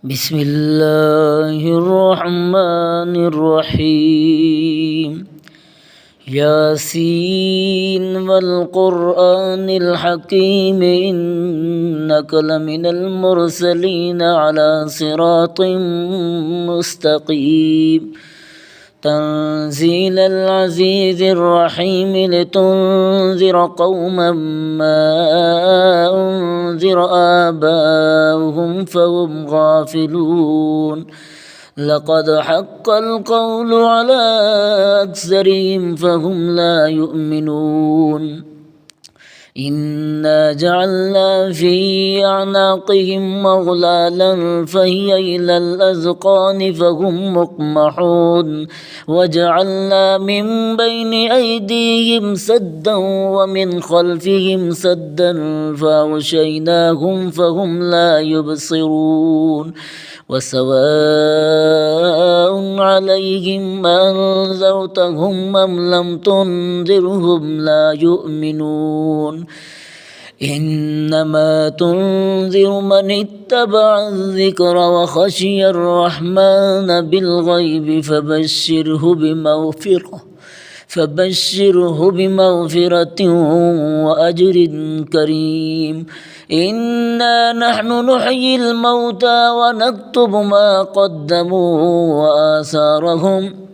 بسم الله الرحمن الرحيم ياسين والقرآن الحكيم إنك لمن المرسلين على صراط مستقيم تنزيل العزيز الرحيم لتنذر قوما ما أنذر آباؤهم فهم غافلون لقد حق القول على أكثرهم فهم لا يؤمنون إنا جعلنا في أعناقهم مغلالا فهي إلى الأذقان فهم مقمحون وجعلنا من بين أيديهم سدا ومن خلفهم سدا فأغشيناهم فهم لا يبصرون وسواء عليهم أنذرتهم أم لم تنذرهم لا يؤمنون إنما تنذر من اتبع الذكر وخشي الرحمن بالغيب فبشره بمغفرة وأجر كريم إنا نحن نحيي الموتى ونكتب ما قدموا وآثارهم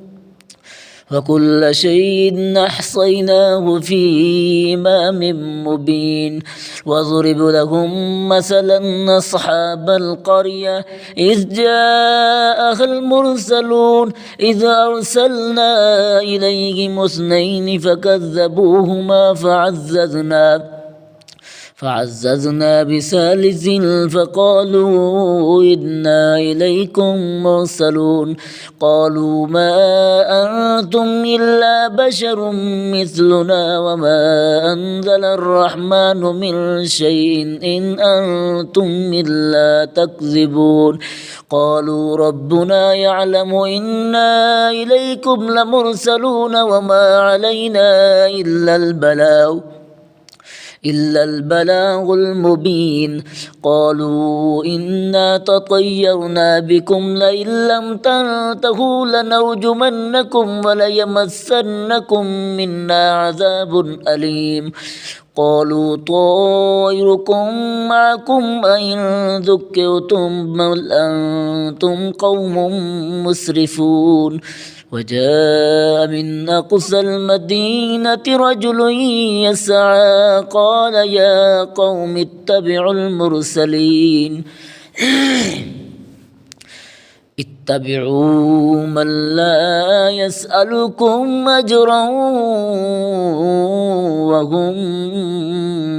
وكل شيء أحصيناه في إمام مبين واضرب لهم مثلا أصحاب القرية إذ جاءها المرسلون إذ أرسلنا إليهم اثنين فكذبوهما فعززنا بثالث فقالوا إنا إليكم مرسلون قالوا ما أنتم إلا بشر مثلنا وما أنزل الرحمن من شيء إن أنتم إلا تكذبون قالوا ربنا يعلم إنا إليكم لمرسلون وما علينا إلا البلاغ المبين قالوا إنا تطيرنا بكم لئن لم تنتهوا لنرجمنكم وليمسنكم منا عذاب أليم قالوا طائركم معكم أئن ذكرتم بل أنتم قوم مسرفون وجاء من أقصى المدينة رجل يسعى قال يا قوم اتبعوا المرسلين اتبعوا من لا يسألكم أجرا وهم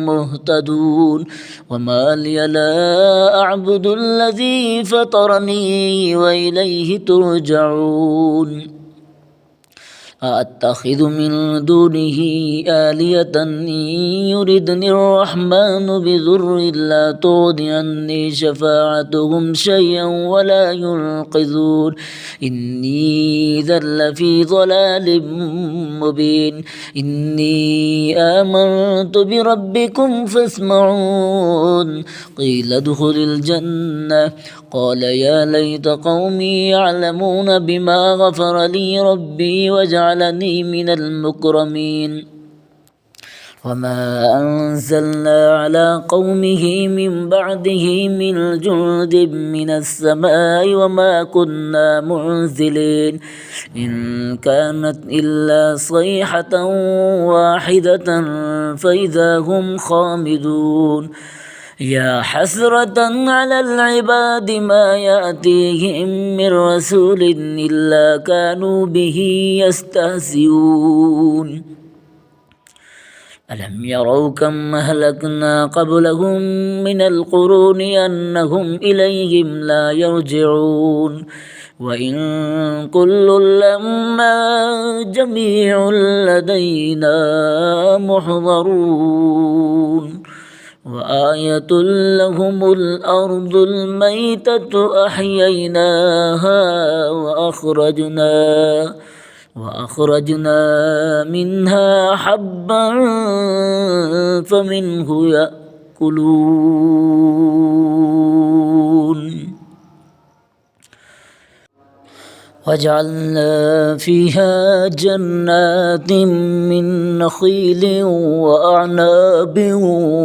مهتدون وما لي لا أعبد الذي فطرني وإليه ترجعون أتخذ من دونه آلية إن يردني الرحمن بضر لا تغن عني شفاعتهم شيئا ولا ينقذون إني إذا لفي ضلال مبين إني آمنت بربكم فاسمعون قيل ادخل الجنة قال يا ليت قومي يعلمون بما غفر لي ربي وجعلني من المكرمين وما أنزلنا على قومه من بعده من جند من السماء وما كنا منزلين إن كانت إلا صيحة واحدة فإذا هم خامدون يا حسرة على العباد ما يأتيهم من رسول إلا كانوا به يستهزئون ألم يروا كم أهلكنا قبلهم من القرون أنهم إليهم لا يرجعون وإن كل لما جميع لدينا محضرون وآية لهم الأرض الميتة أحييناها وأخرجنا منها حبا فمنه يأكلون وجعلنا فيها جنات من نخيل وأعناب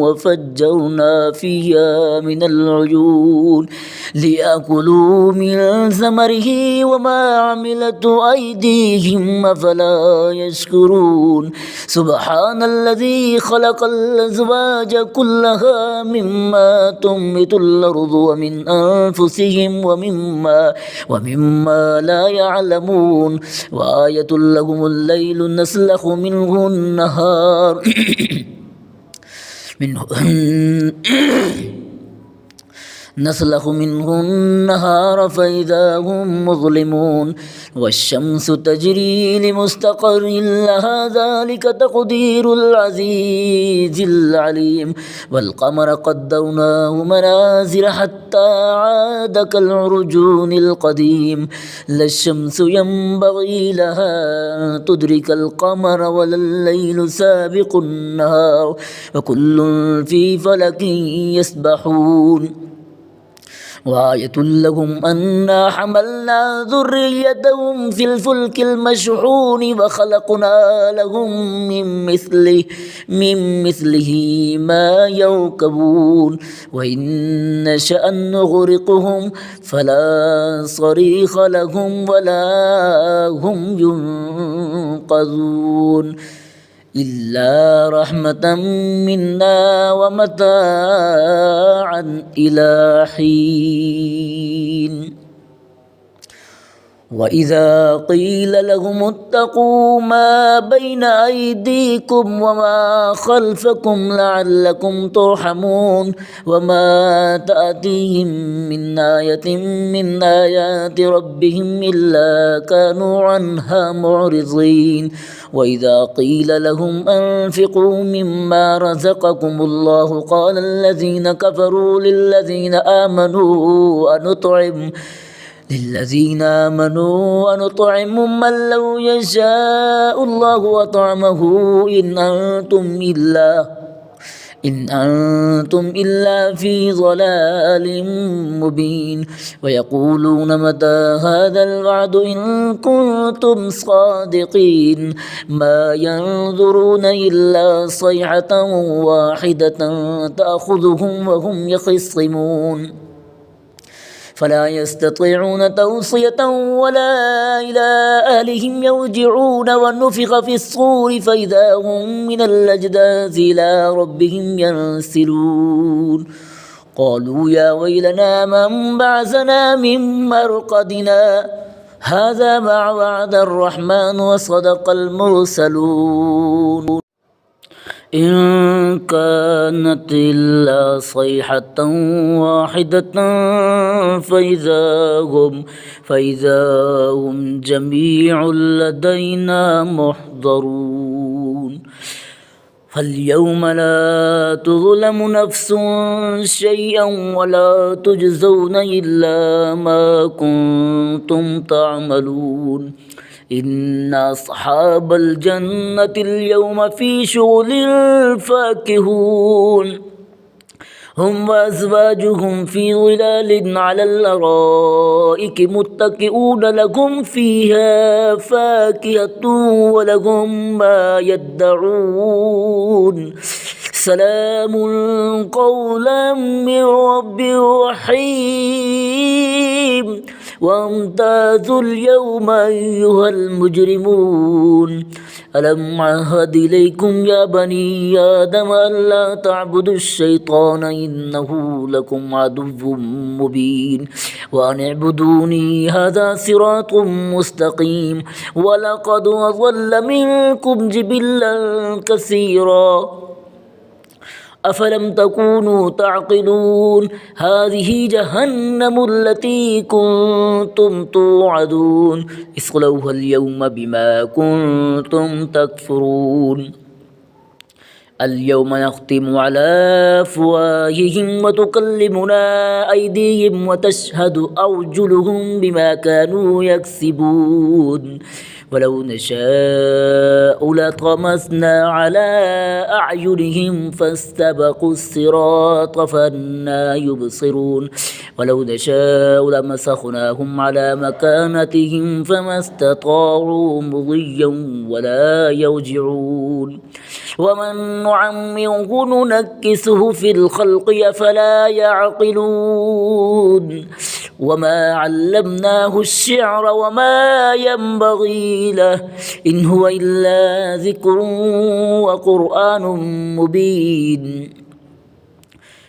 وفجرنا فيها من العيون ليأكلوا من ثمره وما عملت أيديهم أفلا يشكرون سبحان الذي خلق الأزواج كلها مما تنبت الأرض ومن أنفسهم ومما لا يعلمون وآية لهم الليل نسلخ منه النهار نسلخ منه النهار فإذا هم مظلمون والشمس تجري لمستقر لها ذلك تقدير العزيز العليم والقمر قدرناه منازل حتى عاد كالعرجون القديم لا الشمس ينبغي لها أن تدرك القمر ولا الليل سابق النهار وكل في فلك يسبحون وآية لهم أنا حملنا ذريتهم في الفلك المشحون وخلقنا لهم من مثله ما يركبون وإن نشأ نغرقهم فلا صريخ لهم ولا هم ينقذون إلا رحمة منا ومتاعا إلى حين وإذا قيل لهم اتقوا ما بين أيديكم وما خلفكم لعلكم ترحمون وما تأتيهم من آية من آيات ربهم إلا كانوا عنها معرضين وإذا قيل لهم أنفقوا مما رزقكم الله قال الذين كفروا للذين آمنوا أنطعم من لو يشاء الله أطعمه إن أنتم إلا في ضلال مبين ويقولون متى هذا الوعد إن كنتم صادقين ما ينظرون إلا صيحة واحدة تأخذهم وهم يخصمون فلا يستطيعون توصية ولا إلى أهلهم يرجعون ونفخ في الصور فإذا هم من الأجداث إلى ربهم ينسلون قالوا يا ويلنا من بعثنا من مرقدنا هذا ما وعد الرحمن وصدق المرسلون إن كانت إلا صيحة واحدة فإذا هم جميع لدينا محضرون فاليوم لا تظلم نفس شيئا ولا تجزون إلا ما كنتم تعملون إن أصحاب الجنة اليوم في شغل فاكهون هم وأزواجهم في ظلال على الأرائك متكئون لهم فيها فاكهة ولهم ما يدعون سلام قولا من رب رحيم وامتازوا اليوم أيها المجرمون ألم عهد إليكم يا بني آدم ألا تعبدوا الشيطان إنه لكم عدو مبين وأن اعبدوني هذا صراط مستقيم ولقد أضل منكم جبلا كثيرا أفلم تكونوا تعقلون هذه جهنم التي كنتم توعدون اصلوها اليوم بما كنتم تكفرون اليوم نختم على أفواههم وتكلمنا أيديهم وتشهد أرجلهم بما كانوا يكسبون ولو نشاء لطمسنا على أعينهم فاستبقوا الصراط فأنى يبصرون ولو نشاء لمسخناهم على مكانتهم فما استطاعوا مضيا ولا يرجعون ومن نعمره ننكسه في الخلق أفلا يعقلون وما علمناه الشعر وما ينبغي له إن هو إلا ذكر وقرآن مبين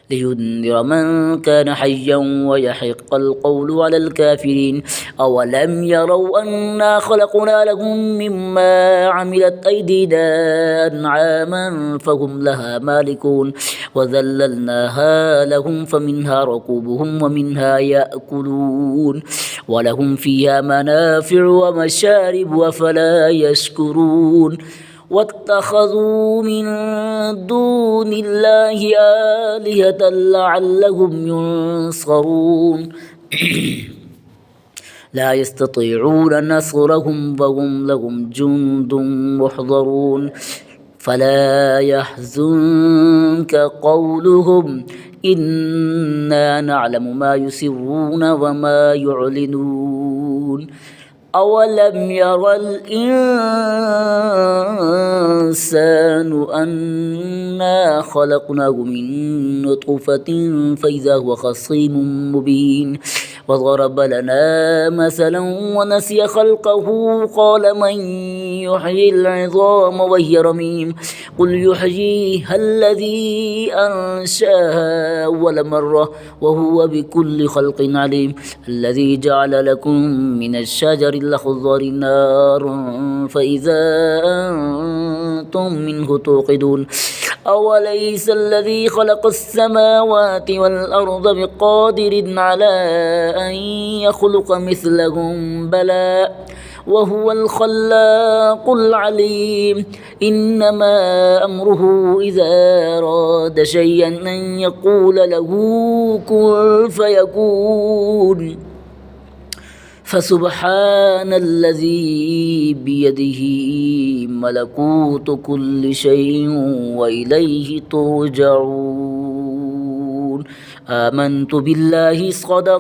لينذر من كان حيا ويحق القول على الكافرين أولم يروا أنا خلقنا لهم مما عملت أيدينا أنعاما فهم لها مالكون وذللناها لهم فمنها ركوبهم ومنها يأكلون ولهم فيها منافع ومشارب أفلا يشكرون واتخذوا من دون الله آلهة لعلهم ينصرون لا يستطيعون نصرهم وهم لهم جند محضرون فلا يحزنك قولهم إنا نعلم ما يسرون وما يعلنون أولم ير الإنسان أنا خلقناه من نطفة فإذا هو خصيم مبين وضرب لنا مثلا ونسي خلقه قال من يحيي العظام وهي رميم قل يحييها الذي أنشاها أول مرة وهو بكل خلق عليم الذي جعل لكم من الشجر الأخضر نارا فإذا أنتم منه توقدون أوليس الذي خلق السماوات والأرض بقادر على أن يخلق مثلهم بلى وهو الخلاق العليم إنما أمره إذا أراد شيئا أن يقول له كن فيكون فسبحان الذي بيده ملكوت كل شيء وإليه ترجعون آمنت بالله صدق